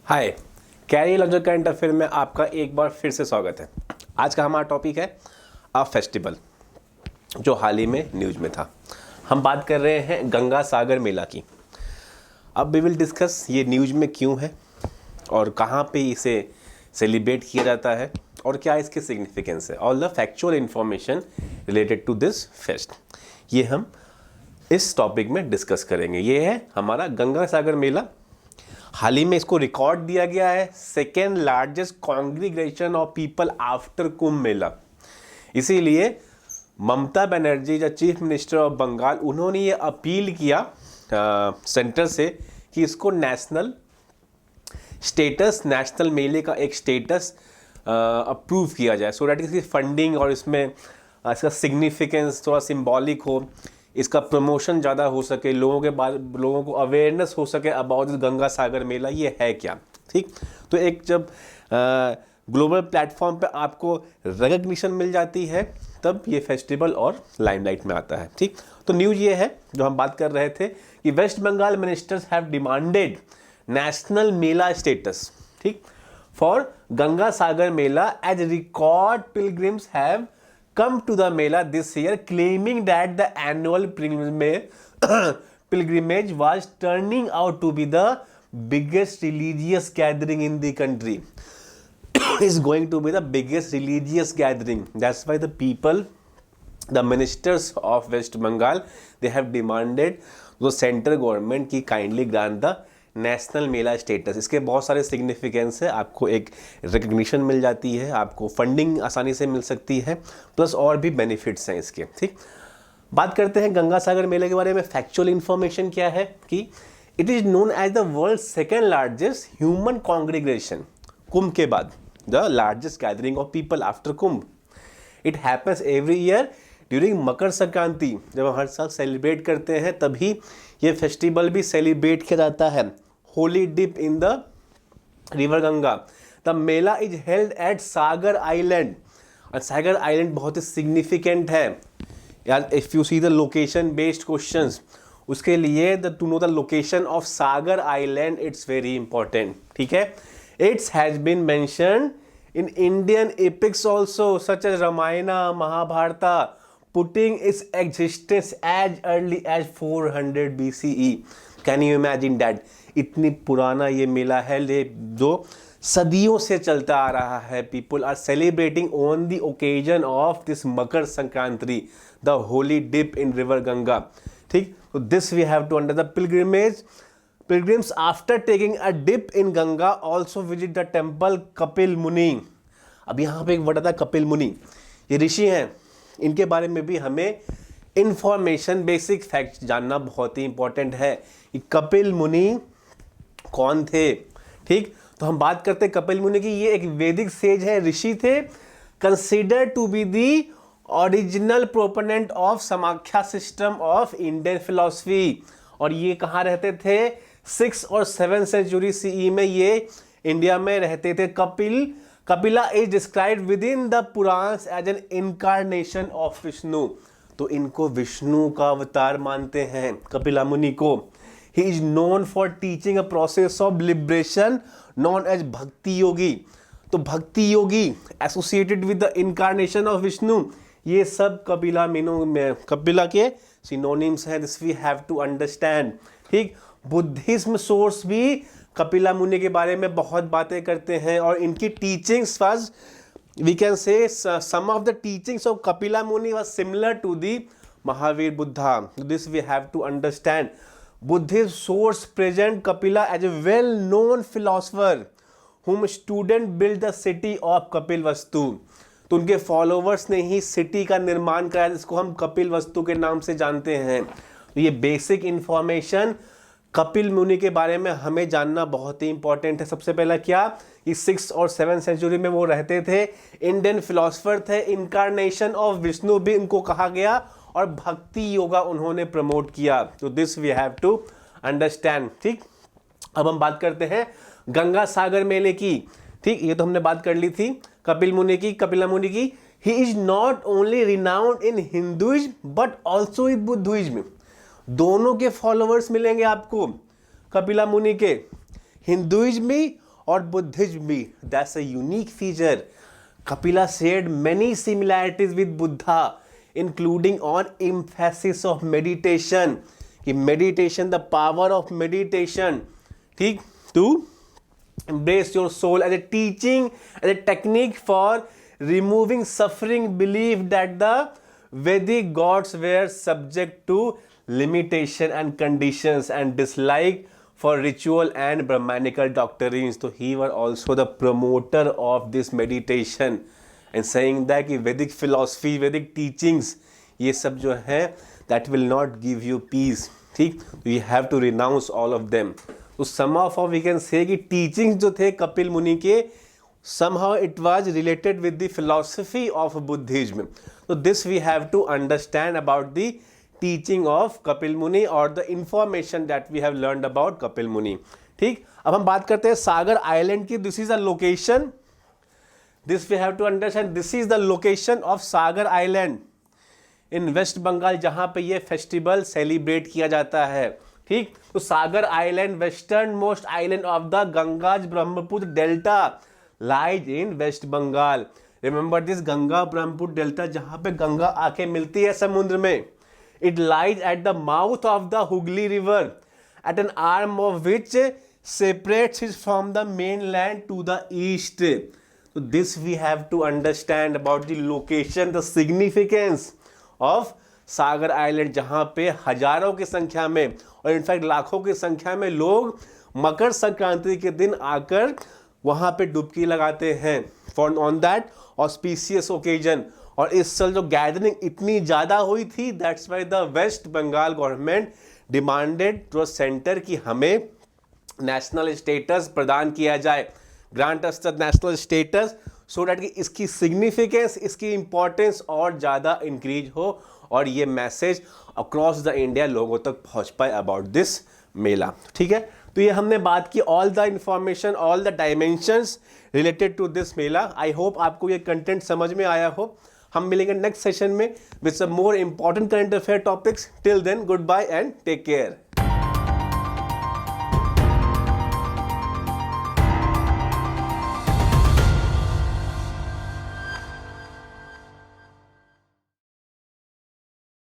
हाय, carry logic current affair में आपका एक बार फिर से स्वागत है। आज का हमारा टॉपिक है अ फेस्टिवल, जो हाल ही में न्यूज़ में था। हम बात कर रहे हैं गंगा सागर मेला की। अब वी विल डिस्कस ये न्यूज़ में क्यों है और कहाँ पे इसे सेलिब्रेट किया जाता है और क्या इसकी सिग्निफिकेंस है, all the factual information related to this fest. ये हम इस टॉपिक में डिस्कस करेंगे। ये है हमारा गंगा सागर मेला। हाल ही में इसको रिकॉर्ड दिया गया है second largest congregation of people after Kumbh Mela. इसीलिए ममता बनर्जी जो चीफ मिनिस्टर ऑफ बंगाल, उन्होंने ये अपील किया सेंटर से कि इसको नेशनल स्टेटस, नेशनल मेले का एक स्टेटस अप्रूव किया जाए, सो दैट इसकी फंडिंग और इसमें इसका सिग्निफिकेंस थोड़ा सिंबॉलिक हो, इसका प्रमोशन ज़्यादा हो सके, लोगों को अवेयरनेस हो सके अबाउट गंगा सागर मेला ये है क्या। ठीक, तो एक जब ग्लोबल प्लेटफॉर्म पे आपको रिकग्निशन मिल जाती है तब ये फेस्टिवल और लाइमलाइट में आता है। ठीक, तो न्यूज़ ये है जो हम बात कर रहे थे कि West Bengal ministers have demanded national mela status, ठीक, for Ganga Sagar Mela as record pilgrims have come to the Mela this year, claiming that the annual pilgrimage was turning out to be the biggest religious gathering in the country. Is going to be the biggest religious gathering. That's why the people, the ministers of West Bengal, they have demanded the central government की kindly grant the national mela status. इसके बहुत सारे significance है, आपको एक recognition मिल जाती है, आपको फंडिंग आसानी से मिल सकती है, प्लस और भी बेनिफिट्स हैं इसके। ठीक, बात करते हैं गंगा सागर मेले के बारे में। फैक्चुअल इंफॉर्मेशन क्या है कि it is known as the world second largest human congregation, Kumbh के बाद the largest gathering of people after Kumbh. It happens every year during Makar Sankranti. जब हम हर साल सेलिब्रेट करते हैं तभी ये फेस्टिवल भी सेलिब्रेट किया जाता है। Holy dip in the river Ganga. The mela is held at Sagar island. और सागर आइलैंड बहुत ही सिग्निफिकेंट है यार। If you see the location based questions, उसके लिए to know the location of Sagar island it's very important. ठीक है, it's has been mentioned in Indian epics also, such as Ramayana, Mahabharata, putting its existence as early as 400 BCE. Can you imagine that? इतनी पुराना ये मेला है जो सदियों से चलता आ रहा है। People are celebrating on the occasion of this Makar Sankranti, the holy dip in river Ganga. ठीक, so this we have to under the pilgrimage. Pilgrims after taking a dip in Ganga also visit the temple Kapil मुनि। अब यहाँ पे एक word आता है कपिल मुनि, ये ऋषि हैं, इनके बारे में भी हमें इंफॉर्मेशन, बेसिक फैक्ट जानना बहुत ही इंपॉर्टेंट है कि कपिल मुनि कौन थे। ठीक, तो हम बात करते हैं कपिल मुनि की। ये एक वैदिक सेज है, ऋषि थे, consider to be the original proponent of Samkhya system of Indian philosophy. और ये कहाँ रहते थे? 6 और 7 सेंचुरी सीई में ये इंडिया में रहते थे। Kapila is described within the Puranas as an incarnation of Vishnu. तो इनको विष्णु का अवतार मानते हैं कपिला मुनि को। He is known for teaching a process of liberation known as Bhakti Yogi. तो Bhakti Yogi associated with the incarnation of Vishnu, ये सब कपिला के सिनोनिम्स हैं। This we have to understand. ठीक, बुद्धिज्म सोर्स भी कपिला मुनि के बारे में बहुत बातें करते हैं और इनकी teachings was, we can say some of the teachings of Kapila Muni was similar to the Mahavira Buddha. This we have to understand. Buddhist source present Kapila as a well known philosopher whom student built the city of Kapilavastu. तो उनके followers ने ही city का निर्माण कराया, जिसको हम कपिल वस्तु के नाम से जानते हैं। तो ये बेसिक इंफॉर्मेशन कपिल मुनि के बारे में हमें जानना बहुत ही इंपॉर्टेंट है। सबसे पहला क्या कि 6 और 7 सेंचुरी में वो रहते थे, इंडियन फिलोसफर थे, इनकारनेशन ऑफ विष्णु भी इनको कहा गया और भक्ति योगा उन्होंने प्रमोट किया। तो this we have to understand. ठीक, अब हम बात करते हैं गंगा सागर मेले की। ठीक, ये तो हमने बात कर ली थी कपिला मुनि की। He is not only renowned in Hinduism but also in Buddhism. दोनों के फॉलोअर्स मिलेंगे आपको कपिला मुनि के, हिंदुइज्म भी और बुद्धिज्म भी, that's a unique feature. Kapila shared many similarities with Buddha, including on emphasis of meditation. कि meditation, the power of meditation, ठीक, to embrace your soul as a teaching, as a technique for removing suffering. Believed that the Vedic gods were subject to limitation and conditions and dislike for ritual and Brahmanical doctrines. So he was also the promoter of this meditation and saying that कि Vedic philosophy, Vedic teachings, ये सब जो है that will not give you peace. ठीक, you have to renounce all of them. तो somehow we can say कि teachings जो थे कपिल मुनि के, somehow it was related with the philosophy of Buddhism. So this we have to understand about the teaching of Kapil Muni or the information that we have learned about Kapil Muni. ठीक, अब हम बात करते हैं Sagar island की. This is a location, this we have to understand, this is the location of Sagar island in West Bengal, जहां पे ये फेस्टिवल सेलिब्रेट किया जाता है. ठीक, तो Sagar island, western most island of the Ganges Brahmaputra delta, lies in West Bengal. Remember this, Ganga Brahmaputra delta, जहां पे गंगा आके मिलती है समुद्र में. It lies at the mouth of the Hooghly River, at an arm of which separates it from the mainland to the east. So this we have to understand about the location, the significance of Sagar island, जहाँ पे हजारों की संख्या में और in fact लाखों की संख्या में लोग मकर संक्रांति के दिन आकर वहाँ पे डुबकी लगाते हैं for on that auspicious occasion. और इस साल जो गैदरिंग इतनी ज़्यादा हुई थी, that's why the West Bengal government demanded to centre कि हमें नेशनल स्टेटस प्रदान किया जाए, grant us the national status, so that कि इसकी सिग्निफिकेंस, इसकी इंपॉर्टेंस और ज़्यादा इंक्रीज हो और ये मैसेज अक्रॉस द इंडिया लोगों तक पहुंच पाए अबाउट दिस मेला. ठीक है, तो ये हमने बात की all the information, all the dimensions related to this mela. I hope आपको ये कंटेंट समझ में आया हो. हम मिलेंगे नेक्स्ट सेशन में with some more important current affair topics. Till then, good bye and take care.